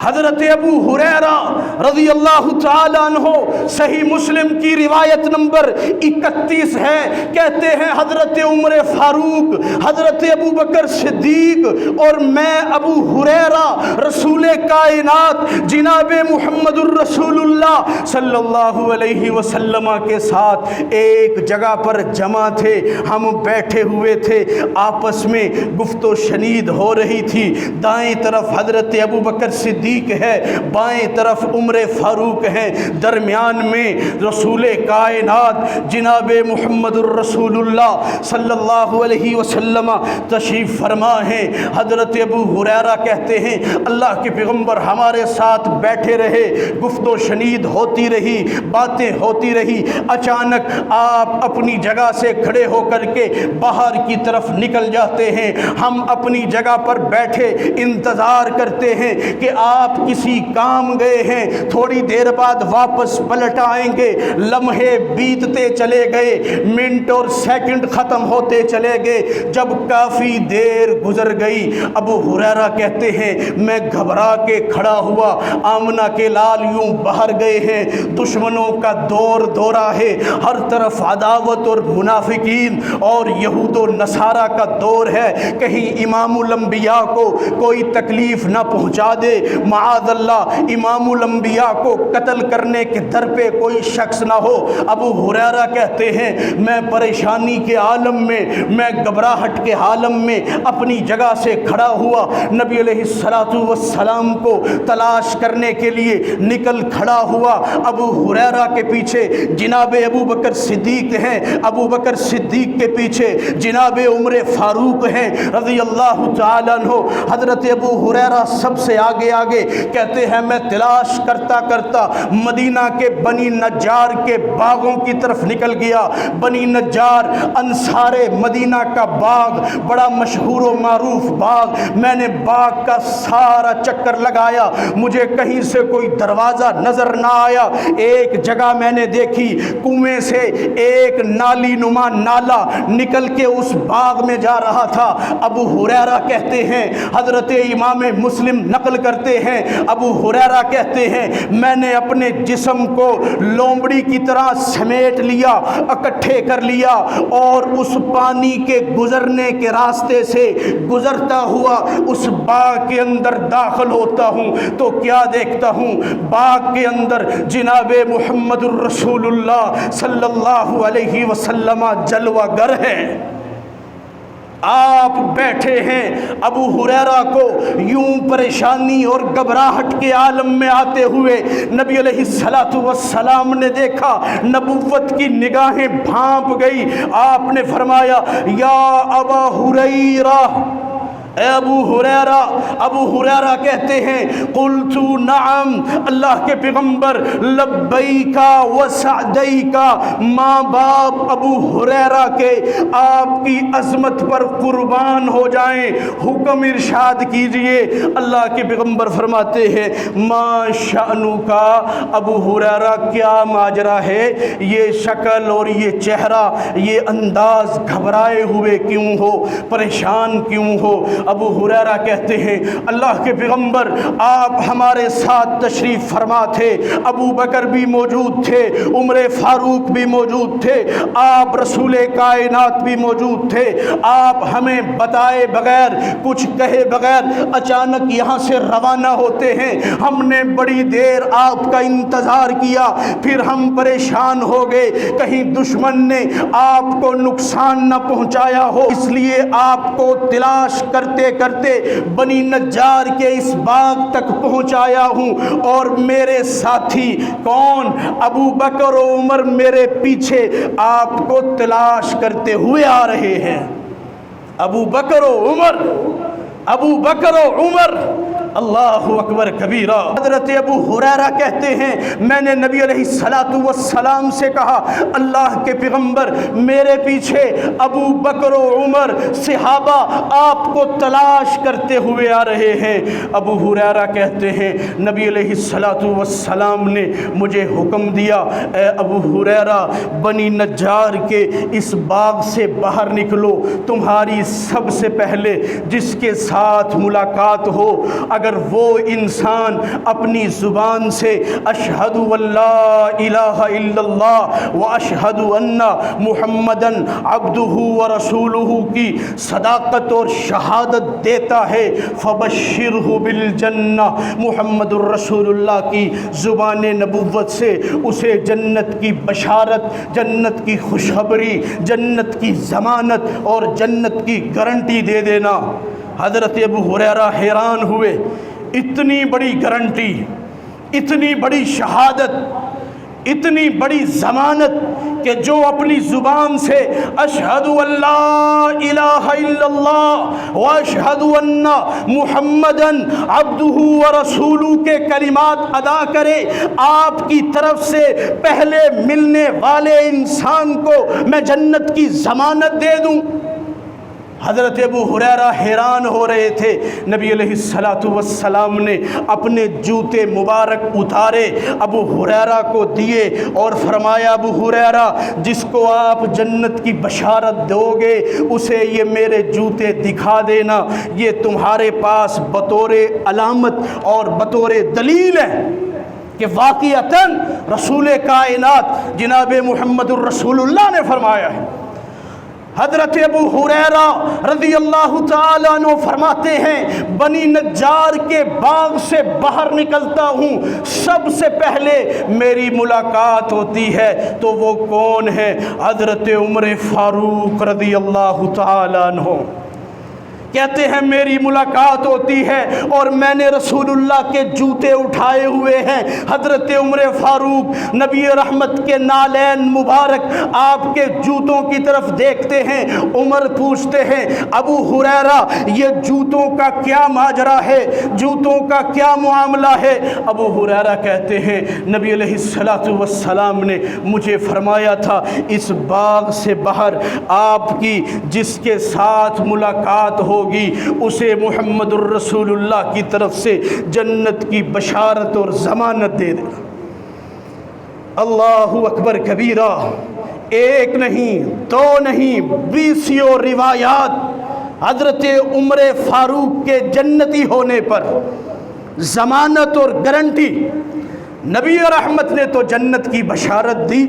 حضرت ابو ہریرہ رضی اللہ تعالیٰ عنہ، صحیح مسلم کی روایت نمبر 31 ہے، کہتے ہیں حضرت عمر فاروق، حضرت ابو بکر صدیق اور میں ابو ہریرہ رسول کائنات جناب محمد الرسول اللہ صلی اللہ علیہ وسلم کے ساتھ ایک جگہ پر جمع تھے، ہم بیٹھے ہوئے تھے، آپس میں گفت و شنید ہو رہی تھی۔ دائیں طرف حضرت ابو بکر صدیق ہے، بائیں طرف عمر فاروق ہیں، درمیان میں رسول کائنات جناب محمد الرسول اللہ صلی اللہ علیہ وسلم تشریف فرما ہیں۔ حضرت ابو ہریرہ کہتے ہیں اللہ کے پیغمبر ہمارے ساتھ بیٹھے رہے، گفت و شنید ہوتی رہی، باتیں ہوتی رہی، اچانک آپ اپنی جگہ سے کھڑے ہو کر کے باہر کی طرف نکل جاتے ہیں۔ ہم اپنی جگہ پر بیٹھے انتظار کرتے ہیں کہ آپ کسی کام گئے ہیں، تھوڑی دیر بعد واپس پلٹ آئیں گے۔ لمحے بیتتے چلے گئے، منٹ اور سیکنڈ ختم ہوتے چلے گئے۔ جب کافی دیر گزر گئی، ابو ہریرہ کہتے ہیں میں گھبرا کے کھڑا ہوا، آمنہ کے لال یوں باہر گئے ہیں، دشمنوں کا دور دورہ ہے، ہر طرف عداوت اور منافقین اور یہود و نصارہ کا دور ہے، کہیں امام الانبیاء کو کوئی تکلیف نہ پہنچا دے، معاذ اللہ امام الانبیاء کو قتل کرنے کے در پہ کوئی شخص نہ ہو۔ ابو ہریرہ کہتے ہیں میں پریشانی کے عالم میں، میں گھبراہٹ کے عالم میں اپنی جگہ سے کھڑا ہوا، نبی علیہ السلام کو تلاش کرنے کے لیے نکل کھڑا ہوا۔ ابو ہریرہ کے پیچھے جناب ابو بکر صدیق ہیں، ابو بکر صدیق کے پیچھے جناب عمر فاروق ہیں رضی اللہ تعالیٰ عنہ۔ حضرت ابو ہریرہ سب سے آگے آگے کہتے ہیں میں تلاش کرتا کرتا مدینہ کے بنی نجار کے باغوں کی طرف نکل گیا۔ بنی نجار انصار مدینہ کا باغ، بڑا مشہور و معروف باغ، میں نے باغ کا سارا چکر لگایا، مجھے کہیں سے کوئی دروازہ نظر نہ آیا۔ ایک جگہ میں نے دیکھی، کنویں سے ایک نالی نما نالا نکل کے اس باغ میں جا رہا تھا۔ ابو ہریرہ کہتے ہیں، حضرت امام مسلم نقل کرتے ہیں، ابو ہریرہ کہتے ہیں میں نے اپنے جسم کو لومڑی کی طرح سمیٹ لیا، اکٹھے کر لیا، اور اس پانی کے گزرنے کے راستے سے گزرتا ہوا اس باغ کے اندر داخل ہوتا ہوں تو کیا دیکھتا ہوں، باغ کے اندر جناب محمد الرسول اللہ صلی اللہ علیہ وسلم جلوہ گر ہے۔ آپ بیٹھے ہیں، ابو ہریرہ کو یوں پریشانی اور گھبراہٹ کے عالم میں آتے ہوئے نبی علیہ السلام نے دیکھا، نبوت کی نگاہیں بھانپ گئی۔ آپ نے فرمایا یا ابا ہریرہ، اے ابو ہریرہ کہتے ہیں قلت نعم، اللہ کے پیغمبر لبیکا و سعدیکا، ماں باپ ابو ہریرہ کے آپ کی عظمت پر قربان ہو جائیں، حکم ارشاد کیجئے۔ اللہ کے پیغمبر فرماتے ہیں ما شأنکا، ابو ہریرہ کیا ماجرا ہے، یہ شکل اور یہ چہرہ، یہ انداز گھبرائے ہوئے کیوں ہو، پریشان کیوں ہو؟ ابو ہریرہ کہتے ہیں اللہ کے پیغمبر آپ ہمارے ساتھ تشریف فرما تھے، ابو بکر بھی موجود تھے، عمر فاروق بھی موجود تھے، آپ رسول کائنات بھی موجود تھے، آپ ہمیں بتائے بغیر، کچھ کہے بغیر اچانک یہاں سے روانہ ہوتے ہیں۔ ہم نے بڑی دیر آپ کا انتظار کیا، پھر ہم پریشان ہو گئے کہیں دشمن نے آپ کو نقصان نہ پہنچایا ہو، اس لیے آپ کو تلاش کرتے کرتے بنی نجار کے اس باغ تک پہنچایا ہوں، اور میرے ساتھی کون، ابو بکر و عمر میرے پیچھے آپ کو تلاش کرتے ہوئے آ رہے ہیں۔ ابو بکر و عمر، اللہ اکبر کبیرہ۔ حضرت ابو ہریرہ کہتے ہیں میں نے نبی علیہ السلام سے کہا اللہ کے پیغمبر میرے پیچھے ابو بکر و عمر صحابہ آپ کو تلاش کرتے ہوئے آ رہے ہیں۔ ابو ہریرہ کہتے ہیں نبی علیہ السلام نے مجھے حکم دیا اے ابو ہریرہ بنی نجار کے اس باغ سے باہر نکلو، تمہاری سب سے پہلے جس کے ساتھ ملاقات ہو اگر وہ انسان اپنی زبان سے اشہد اللہ الہ الا اللہ و اشہد ان محمدن عبدہ و رسولہ کی صداقت اور شہادت دیتا ہے فبشرہ بالجنہ، محمد الرسول اللہ کی زبان نبوت سے اسے جنت کی بشارت، جنت کی خوشخبری، جنت کی ضمانت اور جنت کی گارنٹی دے دینا۔ حضرت ابو ہریرہ حیران ہوئے، اتنی بڑی گارنٹی، اتنی بڑی شہادت، اتنی بڑی ضمانت کہ جو اپنی زبان سے اشہد اللہ الہ الا اللہ و اشہد ان محمدن عبدہ و رسولہ کے کلمات ادا کرے، آپ کی طرف سے پہلے ملنے والے انسان کو میں جنت کی ضمانت دے دوں۔ حضرت ابو ہریرہ حیران ہو رہے تھے۔ نبی علیہ السلام نے اپنے جوتے مبارک اتارے، ابو ہریرہ کو دیے اور فرمایا ابو ہریرہ جس کو آپ جنت کی بشارت دو گے اسے یہ میرے جوتے دکھا دینا، یہ تمہارے پاس بطور علامت اور بطور دلیل ہے کہ واقعتاً رسول کائنات جناب محمد الرسول اللہ نے فرمایا ہے۔ حضرت ابو ہریرہ رضی اللہ تعالیٰ عنہ فرماتے ہیں بنی نجار کے باغ سے باہر نکلتا ہوں، سب سے پہلے میری ملاقات ہوتی ہے تو وہ کون ہے؟ حضرت عمر فاروق رضی اللہ تعالیٰ عنہ۔ کہتے ہیں میری ملاقات ہوتی ہے اور میں نے رسول اللہ کے جوتے اٹھائے ہوئے ہیں، حضرت عمر فاروق نبی رحمت کے نالین مبارک آپ کے جوتوں کی طرف دیکھتے ہیں۔ عمر پوچھتے ہیں ابو ہریرہ یہ جوتوں کا کیا ماجرا ہے، جوتوں کا کیا معاملہ ہے؟ ابو ہریرہ کہتے ہیں نبی علیہ السلام نے مجھے فرمایا تھا اس باغ سے باہر آپ کی جس کے ساتھ ملاقات ہوگی اسے محمد الرسول اللہ کی طرف سے جنت کی بشارت اور ضمانت دے دینا۔ اللہ اکبر کبیرہ، ایک نہیں دو نہیں 20 روایات حضرت عمر فاروق کے جنتی ہونے پر ضمانت اور گارنٹی۔ نبی رحمت نے تو جنت کی بشارت دی،